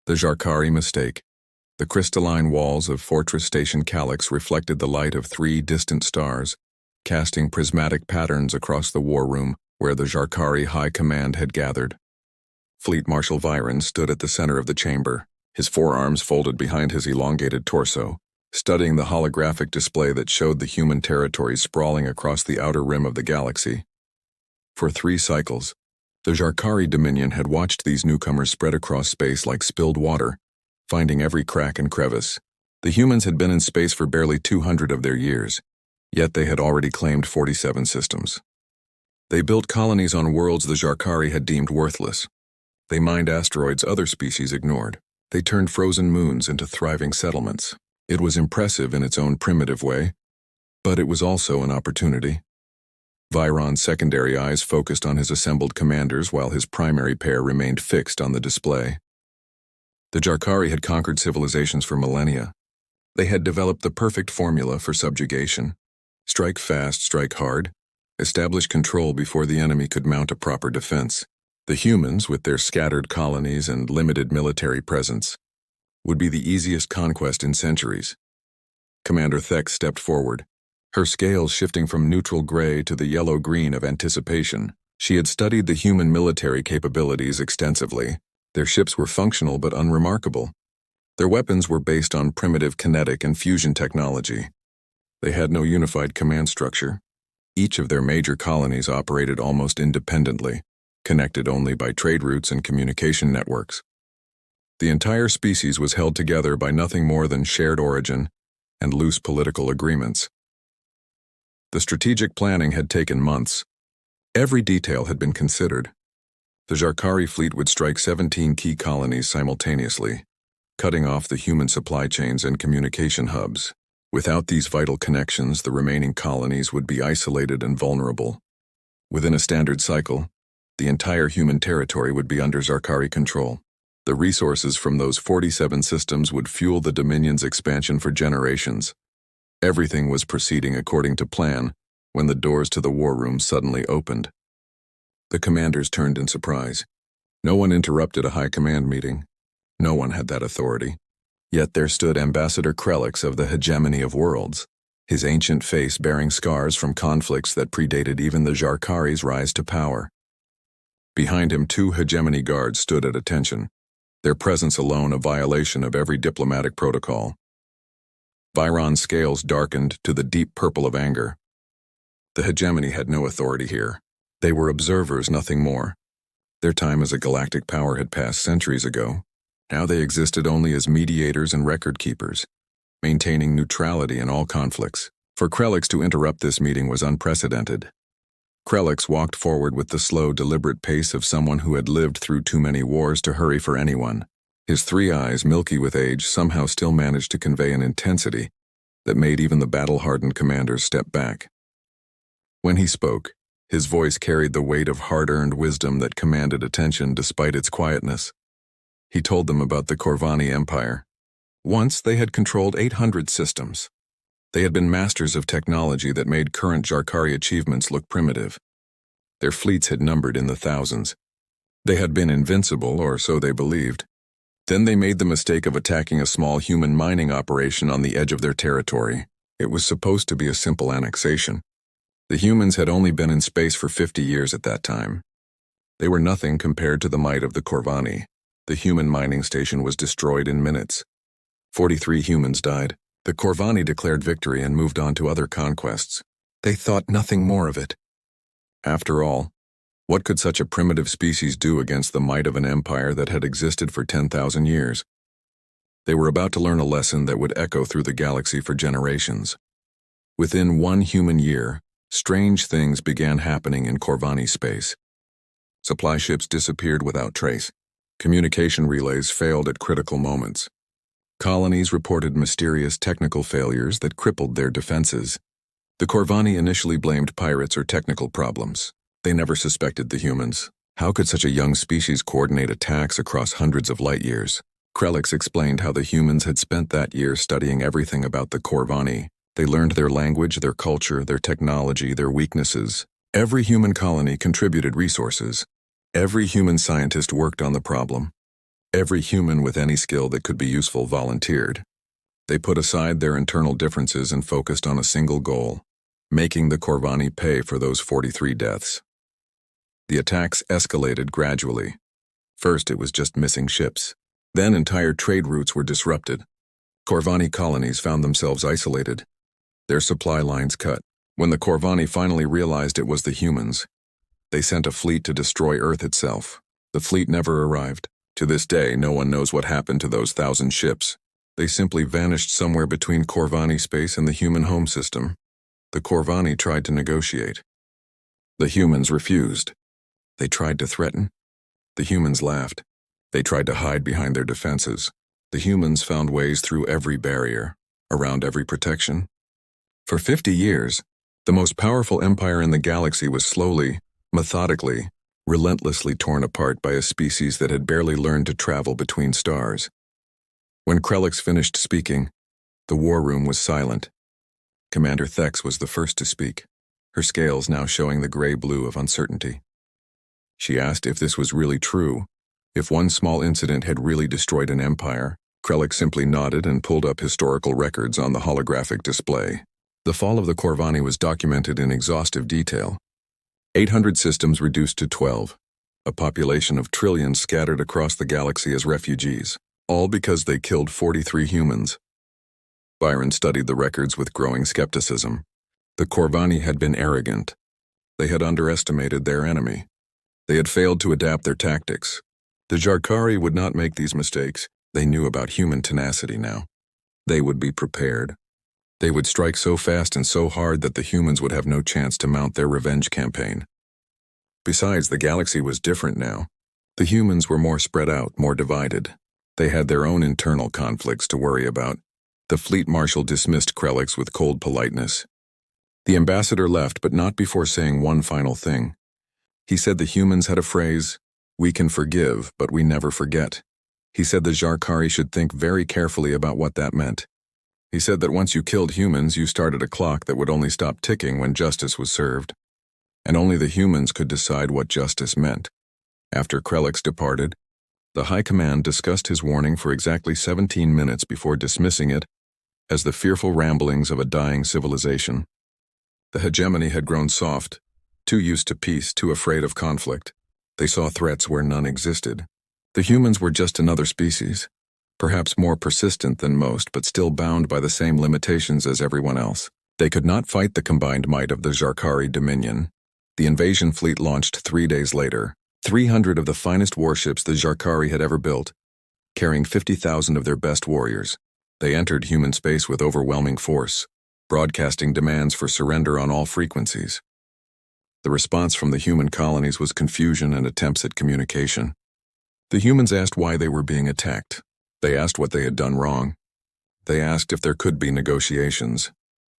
The Jarkari mistake. The crystalline walls of Fortress Station Calyx reflected the light of 3 distant stars, casting prismatic patterns across the war room where the Jarkari High Command had gathered. Fleet Marshal Viren stood at the center of the chamber, his forearms folded behind his elongated torso, studying the holographic display that showed the human territories sprawling across the outer rim of the galaxy. For 3 cycles, the Jarkari Dominion had watched these newcomers spread across space like spilled water, finding every crack and crevice. The humans had been in space for barely 200 of their years, yet they had already claimed 47 systems. They built colonies on worlds the Jarkari had deemed worthless. They mined asteroids other species ignored. They turned frozen moons into thriving settlements. It was impressive in its own primitive way, but it was also an opportunity. Viron's secondary eyes focused on his assembled commanders while his primary pair remained fixed on the display. The Jarkari had conquered civilizations for millennia. They had developed the perfect formula for subjugation. Strike fast, strike hard. Establish control before the enemy could mount a proper defense. The humans, with their scattered colonies and limited military presence, would be the easiest conquest in centuries. Commander Thek stepped forward, her scales shifting from neutral gray to the yellow-green of anticipation. She had studied the human military capabilities extensively. Their ships were functional but unremarkable. Their weapons were based on primitive kinetic and fusion technology. They had no unified command structure. Each of their major colonies operated almost independently, connected only by trade routes and communication networks. The entire species was held together by nothing more than shared origin and loose political agreements. The strategic planning had taken months. Every detail had been considered. The Jarkari fleet would strike 17 key colonies simultaneously, cutting off the human supply chains and communication hubs. Without these vital connections, the remaining colonies would be isolated and vulnerable. Within a standard cycle, the entire human territory would be under Jarkari control. The resources from those 47 systems would fuel the Dominion's expansion for generations. Everything was proceeding according to plan when the doors to the war room suddenly opened. The commanders turned in surprise. No one interrupted a high command meeting. No one had that authority. Yet there stood Ambassador Krelix of the Hegemony of Worlds, his ancient face bearing scars from conflicts that predated even the Jarkari's rise to power. Behind him, 2 hegemony guards stood at attention, their presence alone a violation of every diplomatic protocol. Viron's scales darkened to the deep purple of anger. The hegemony had no authority here. They were observers, nothing more. Their time as a galactic power had passed centuries ago. Now they existed only as mediators and record keepers, maintaining neutrality in all conflicts. For Krelix to interrupt this meeting was unprecedented. Krelix walked forward with the slow, deliberate pace of someone who had lived through too many wars to hurry for anyone. His 3 eyes, milky with age, somehow still managed to convey an intensity that made even the battle-hardened commanders step back. When he spoke, his voice carried the weight of hard-earned wisdom that commanded attention despite its quietness. He told them about the Corvani Empire. Once they had controlled 800 systems. They had been masters of technology that made current Jarkari achievements look primitive. Their fleets had numbered in the thousands. They had been invincible, or so they believed. Then they made the mistake of attacking a small human mining operation on the edge of their territory. It was supposed to be a simple annexation. The humans had only been in space for 50 years at that time. They were nothing compared to the might of the Corvani. The human mining station was destroyed in minutes. 43 humans died. The Corvani declared victory and moved on to other conquests. They thought nothing more of it. After all, what could such a primitive species do against the might of an empire that had existed for 10,000 years? They were about to learn a lesson that would echo through the galaxy for generations. Within 1 human year, strange things began happening in Corvani space. Supply ships disappeared without trace. Communication relays failed at critical moments. Colonies reported mysterious technical failures that crippled their defenses. The Corvani initially blamed pirates or technical problems. They never suspected the humans. How could such a young species coordinate attacks across hundreds of light years? Krelix explained how the humans had spent that year studying everything about the Corvani. They learned their language, their culture, their technology, their weaknesses. Every human colony contributed resources. Every human scientist worked on the problem. Every human with any skill that could be useful volunteered. They put aside their internal differences and focused on a single goal, making the Corvani pay for those 43 deaths. The attacks escalated gradually. First, it was just missing ships. Then entire trade routes were disrupted. Corvani colonies found themselves isolated, their supply lines cut. When the Corvani finally realized it was the humans, they sent a fleet to destroy Earth itself. The fleet never arrived. To this day, no one knows what happened to those 1,000 ships. They simply vanished somewhere between Corvani space and the human home system. The Corvani tried to negotiate. The humans refused. They tried to threaten. The humans laughed. They tried to hide behind their defenses. The humans found ways through every barrier, around every protection. For 50 years, the most powerful empire in the galaxy was slowly, methodically, relentlessly torn apart by a species that had barely learned to travel between stars. When Krellix finished speaking, the war room was silent. Commander Thex was the first to speak, her scales now showing the gray-blue of uncertainty. She asked if this was really true, if one small incident had really destroyed an empire. Krellix simply nodded and pulled up historical records on the holographic display. The fall of the Corvani was documented in exhaustive detail. 800 systems reduced to 12, a population of trillions scattered across the galaxy as refugees, all because they killed 43 humans. Byron studied the records with growing skepticism. The Corvani had been arrogant. They had underestimated their enemy. They had failed to adapt their tactics. The Jarkari would not make these mistakes. They knew about human tenacity now. They would be prepared. They would strike so fast and so hard that the humans would have no chance to mount their revenge campaign. Besides, the galaxy was different now. The humans were more spread out, more divided. They had their own internal conflicts to worry about. The fleet marshal dismissed Krellix with cold politeness. The ambassador left, but not before saying one final thing. He said the humans had a phrase, "We can forgive, but we never forget." He said the Jarkari should think very carefully about what that meant. He said that once you killed humans, you started a clock that would only stop ticking when justice was served. And only the humans could decide what justice meant. After Krellix departed, the High Command discussed his warning for exactly 17 minutes before dismissing it as the fearful ramblings of a dying civilization. The hegemony had grown soft, too used to peace, too afraid of conflict. They saw threats where none existed. The humans were just another species, perhaps more persistent than most, but still bound by the same limitations as everyone else. They could not fight the combined might of the Jarkari Dominion. The invasion fleet launched 3 days later, 300 of the finest warships the Jarkari had ever built, carrying 50,000 of their best warriors. They entered human space with overwhelming force, broadcasting demands for surrender on all frequencies. The response from the human colonies was confusion and attempts at communication. The humans asked why they were being attacked. They asked what they had done wrong. They asked if there could be negotiations.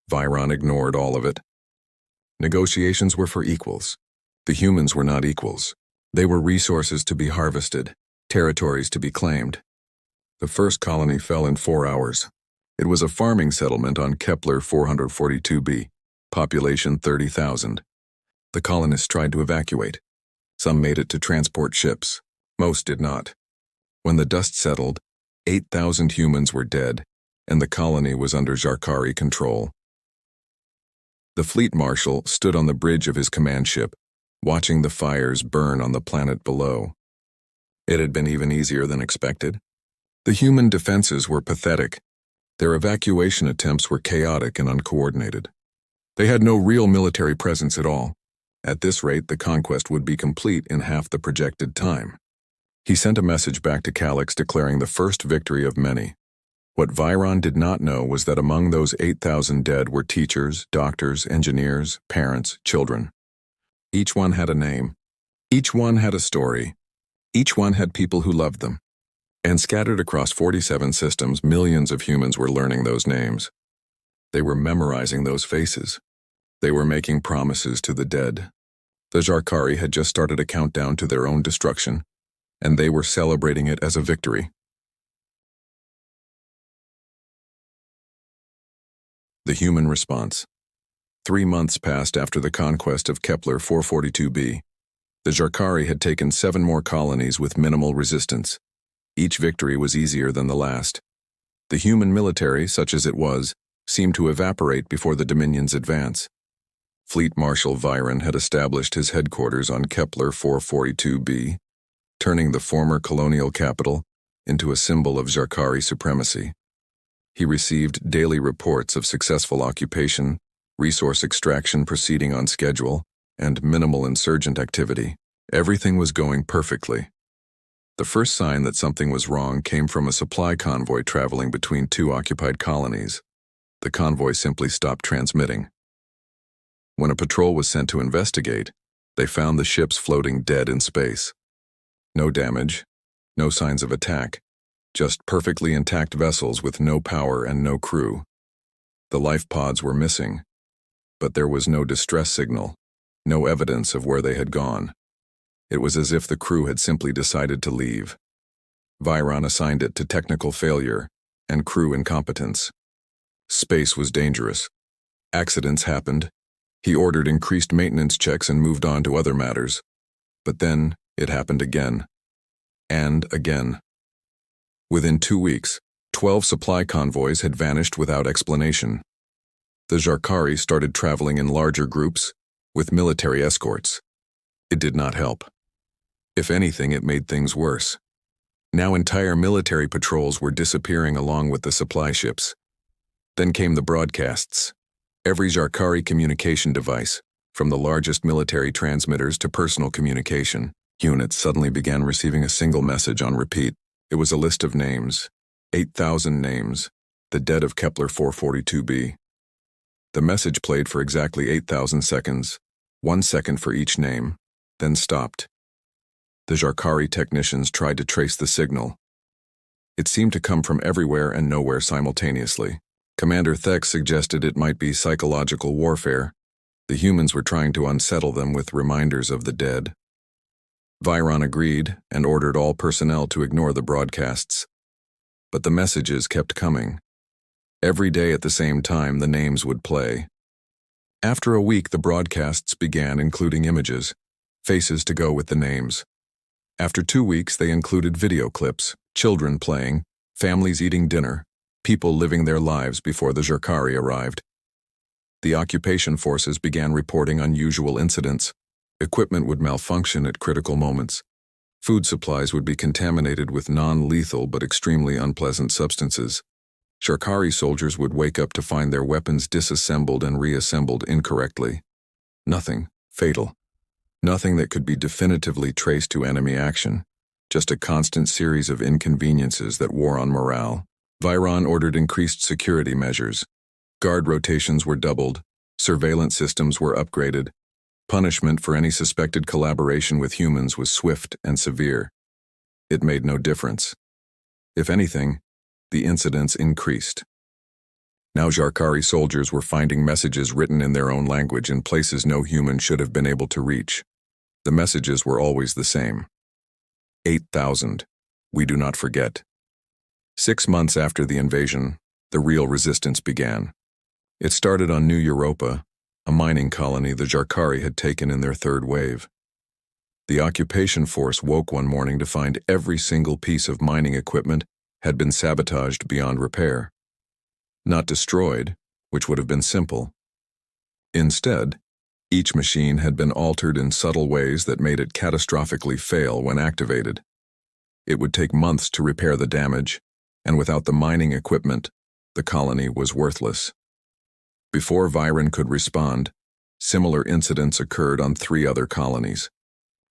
Viron ignored all of it. Negotiations were for equals. The humans were not equals. They were resources to be harvested, territories to be claimed. The first colony fell in 4 hours. It was a farming settlement on Kepler 442b, population 30,000. The colonists tried to evacuate. Some made it to transport ships. Most did not. When the dust settled, 8,000 humans were dead, and the colony was under Jarkari control. The fleet marshal stood on the bridge of his command ship, watching the fires burn on the planet below. It had been even easier than expected. The human defenses were pathetic. Their evacuation attempts were chaotic and uncoordinated. They had no real military presence at all. At this rate, the conquest would be complete in half the projected time. He sent a message back to Calix declaring the first victory of many. What Viron did not know was that among those 8,000 dead were teachers, doctors, engineers, parents, children. Each one had a name. Each one had a story. Each one had people who loved them. And scattered across 47 systems, millions of humans were learning those names. They were memorizing those faces. They were making promises to the dead. The Jarkari had just started a countdown to their own destruction, and they were celebrating it as a victory. The human response. 3 months passed after the conquest of Kepler 442b. The Jarkari had taken 7 more colonies with minimal resistance. Each victory was easier than the last. The human military, such as it was, seemed to evaporate before the Dominion's advance. Fleet Marshal Viron had established his headquarters on Kepler 442b, turning the former colonial capital into a symbol of Zarkari supremacy. He received daily reports of successful occupation, resource extraction proceeding on schedule, and minimal insurgent activity. Everything was going perfectly. The first sign that something was wrong came from a supply convoy traveling between two occupied colonies. The convoy simply stopped transmitting. When a patrol was sent to investigate, they found the ships floating dead in space. No damage, no signs of attack, just perfectly intact vessels with no power and no crew. The life pods were missing, but there was no distress signal, no evidence of where they had gone. It was as if the crew had simply decided to leave. Viron assigned it to technical failure and crew incompetence. Space was dangerous. Accidents happened. He ordered increased maintenance checks and moved on to other matters. But then it happened again. And again. Within 2 weeks, 12 supply convoys had vanished without explanation. The Zarkari started traveling in larger groups, with military escorts. It did not help. If anything, it made things worse. Now entire military patrols were disappearing along with the supply ships. Then came the broadcasts. Every Zarkari communication device, from the largest military transmitters to personal communication units, suddenly began receiving a single message on repeat. It was a list of names, 8,000 names, the dead of Kepler 442b. The message played for exactly 8,000 seconds, 1 second for each name, then stopped. The Zarkari technicians tried to trace the signal. It seemed to come from everywhere and nowhere simultaneously. Commander Thek suggested it might be psychological warfare. The humans were trying to unsettle them with reminders of the dead. Viron agreed and ordered all personnel to ignore the broadcasts. But the messages kept coming. Every day at the same time, the names would play. After a week, the broadcasts began including images, faces to go with the names. After 2 weeks, they included video clips, children playing, families eating dinner, people living their lives before the Zarkari arrived. The occupation forces began reporting unusual incidents. Equipment would malfunction at critical moments. Food supplies would be contaminated with non-lethal but extremely unpleasant substances. Zarkari soldiers would wake up to find their weapons disassembled and reassembled incorrectly. Nothing fatal. Nothing that could be definitively traced to enemy action. Just a constant series of inconveniences that wore on morale. Viron ordered increased security measures. Guard rotations were doubled. Surveillance systems were upgraded. Punishment for any suspected collaboration with humans was swift and severe. It made no difference. If anything, the incidents increased. Now Zarkari soldiers were finding messages written in their own language in places no human should have been able to reach. The messages were always the same. 8,000. We do not forget. 6 months after the invasion, the real resistance began. It started on New Europa, a mining colony the Zarkari had taken in their third wave. The occupation force woke one morning to find every single piece of mining equipment had been sabotaged beyond repair. Not destroyed, which would have been simple. Instead, each machine had been altered in subtle ways that made it catastrophically fail when activated. It would take months to repair the damage, and without the mining equipment, the colony was worthless. Before Viron could respond, similar incidents occurred on 3 other colonies.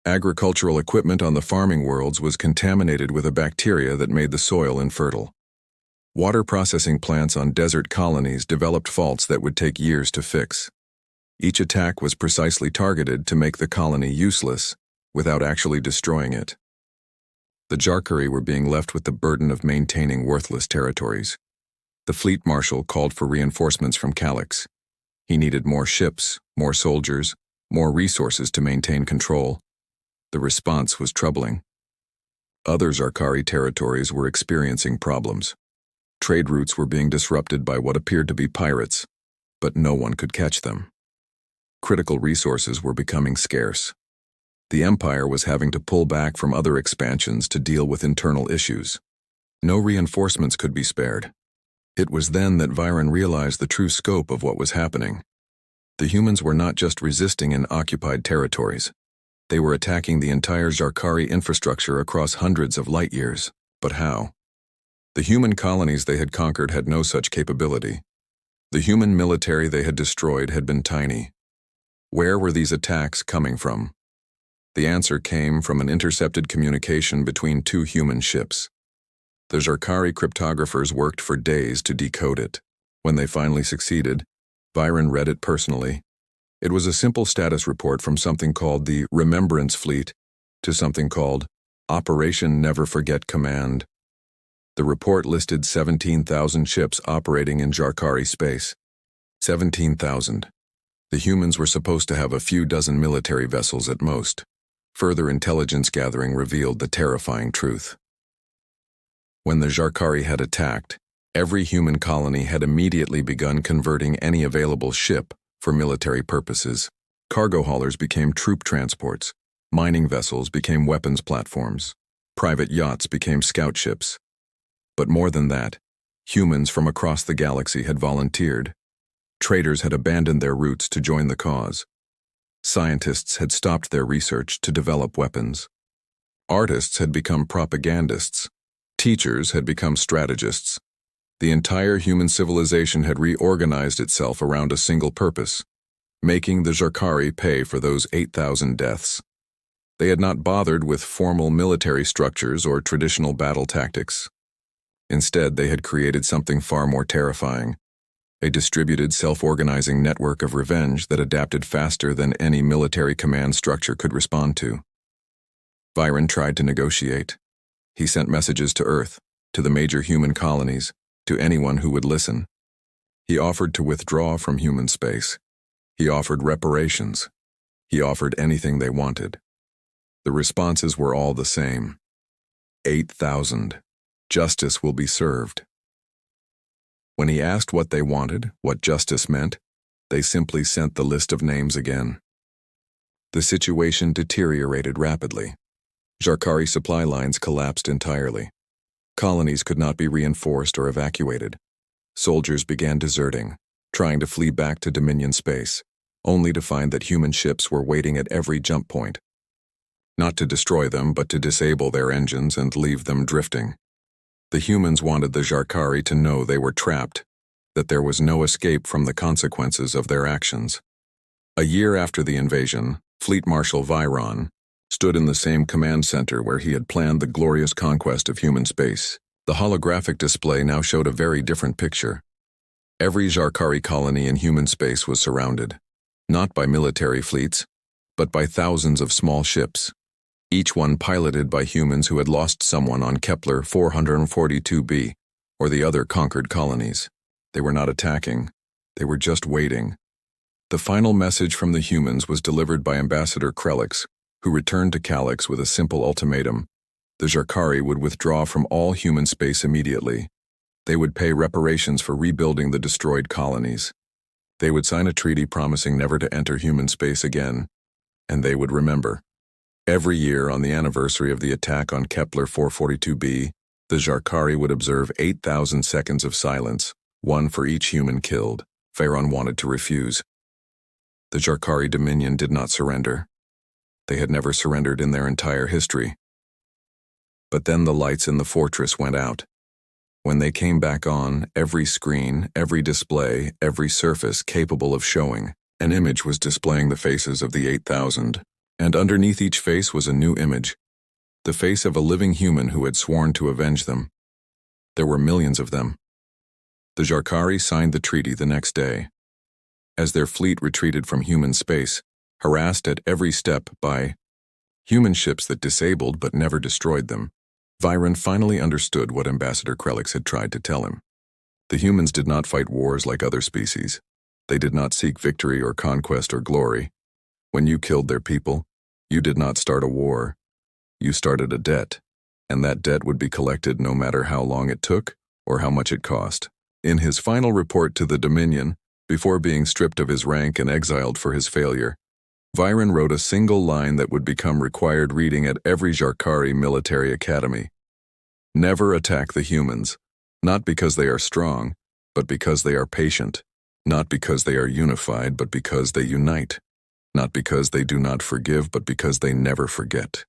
Agricultural equipment on the farming worlds was contaminated with a bacteria that made the soil infertile. Water processing plants on desert colonies developed faults that would take years to fix. Each attack was precisely targeted to make the colony useless without actually destroying it. The Zarkari were being left with the burden of maintaining worthless territories. The fleet marshal called for reinforcements from Calyx. He needed more ships, more soldiers, more resources to maintain control. The response was troubling. Other Zarkari territories were experiencing problems. Trade routes were being disrupted by what appeared to be pirates, but no one could catch them. Critical resources were becoming scarce. The Empire was having to pull back from other expansions to deal with internal issues. No reinforcements could be spared. It was then that Viren realized the true scope of what was happening. The humans were not just resisting in occupied territories. They were attacking the entire Zarkari infrastructure across hundreds of light years. But how? The human colonies they had conquered had no such capability. The human military they had destroyed had been tiny. Where were these attacks coming from? The answer came from an intercepted communication between two human ships. The Zarkari cryptographers worked for days to decode it. When they finally succeeded, Viren read it personally. It was a simple status report from something called the Remembrance Fleet to something called Operation Never Forget Command. The report listed 17,000 ships operating in Zarkari space. 17,000. The humans were supposed to have a few dozen military vessels at most. Further intelligence gathering revealed the terrifying truth. When the Zarkari had attacked, every human colony had immediately begun converting any available ship for military purposes. Cargo haulers became troop transports, mining vessels became weapons platforms, private yachts became scout ships. But more than that, humans from across the galaxy had volunteered. Traders had abandoned their routes to join the cause. Scientists had stopped their research to develop weapons. Artists had become propagandists. Teachers had become strategists. The entire human civilization had reorganized itself around a single purpose, making the Zarkari pay for those 8,000 deaths. They had not bothered with formal military structures or traditional battle tactics. Instead, they had created something far more terrifying, a distributed, self-organizing network of revenge that adapted faster than any military command structure could respond to. Viren tried to negotiate. He sent messages to Earth, to the major human colonies, to anyone who would listen. He offered to withdraw from human space. He offered reparations. He offered anything they wanted. The responses were all the same. 8,000. Justice will be served. When he asked what they wanted, what justice meant, they simply sent the list of names again. The situation deteriorated rapidly. Zarkari supply lines collapsed entirely. Colonies could not be reinforced or evacuated. Soldiers began deserting, trying to flee back to Dominion space, only to find that human ships were waiting at every jump point. Not to destroy them, but to disable their engines and leave them drifting. The humans wanted the Zarkari to know they were trapped, that there was no escape from the consequences of their actions. A year after the invasion, Fleet Marshal Viren stood in the same command center where he had planned the glorious conquest of human space. The holographic display now showed a very different picture. Every Zarkari colony in human space was surrounded, not by military fleets, but by thousands of small ships, each one piloted by humans who had lost someone on Kepler 442b or the other conquered colonies. They were not attacking, they were just waiting. The final message from the humans was delivered by Ambassador Krelix, who returned to Calix with a simple ultimatum. The Zarkari would withdraw from all human space immediately. They would pay reparations for rebuilding the destroyed colonies. They would sign a treaty promising never to enter human space again, and they would remember. Every year on the anniversary of the attack on Kepler 442b, the Zarkari would observe 8,000 seconds of silence, one for each human killed. Pharaon wanted to refuse. The Zarkari Dominion did not surrender. They had never surrendered in their entire history. But then the lights in the fortress went out. When they came back on, every screen, every display, every surface capable of showing an image was displaying the faces of the 8,000. And underneath each face was a new image, the face of a living human who had sworn to avenge them. There were millions of them. The Zarkari signed the treaty the next day. As their fleet retreated from human space, harassed at every step by human ships that disabled but never destroyed them, Viren finally understood what Ambassador Krelix had tried to tell him. The humans did not fight wars like other species. They did not seek victory or conquest or glory. When you killed their people, you did not start a war. You started a debt, and that debt would be collected no matter how long it took or how much it cost. In his final report to the Dominion, before being stripped of his rank and exiled for his failure, Viren wrote a single line that would become required reading at every Jarkari military academy. Never attack the humans, not because they are strong, but because they are patient, not because they are unified, but because they unite, not because they do not forgive, but because they never forget.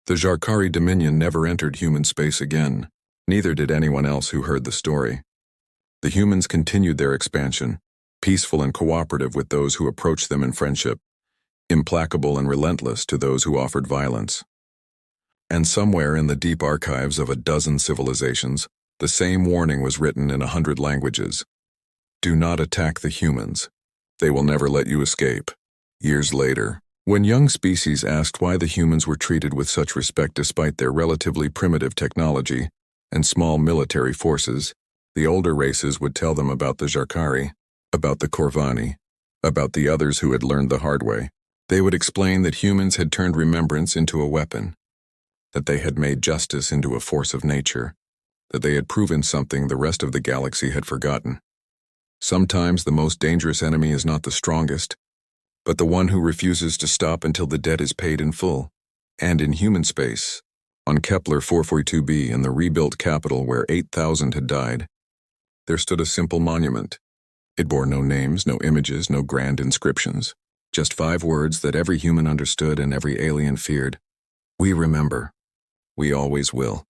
The Jarkari Dominion never entered human space again. Neither did anyone else who heard the story. The humans continued their expansion, peaceful and cooperative with those who approached them in friendship, implacable and relentless to those who offered violence. And somewhere in the deep archives of a dozen civilizations, the same warning was written in 100 languages. Do not attack the humans. They will never let you escape. Years later, when young species asked why the humans were treated with such respect despite their relatively primitive technology and small military forces, the older races would tell them about the Jarkari, about the Korvani, about the others who had learned the hard way. They would explain that humans had turned remembrance into a weapon, that they had made justice into a force of nature, that they had proven something the rest of the galaxy had forgotten. Sometimes the most dangerous enemy is not the strongest, but the one who refuses to stop until the debt is paid in full. And in human space, on Kepler 442b in the rebuilt capital where 8,000 had died, there stood a simple monument. It bore no names, no images, no grand inscriptions, just 5 words that every human understood and every alien feared. We remember. We always will.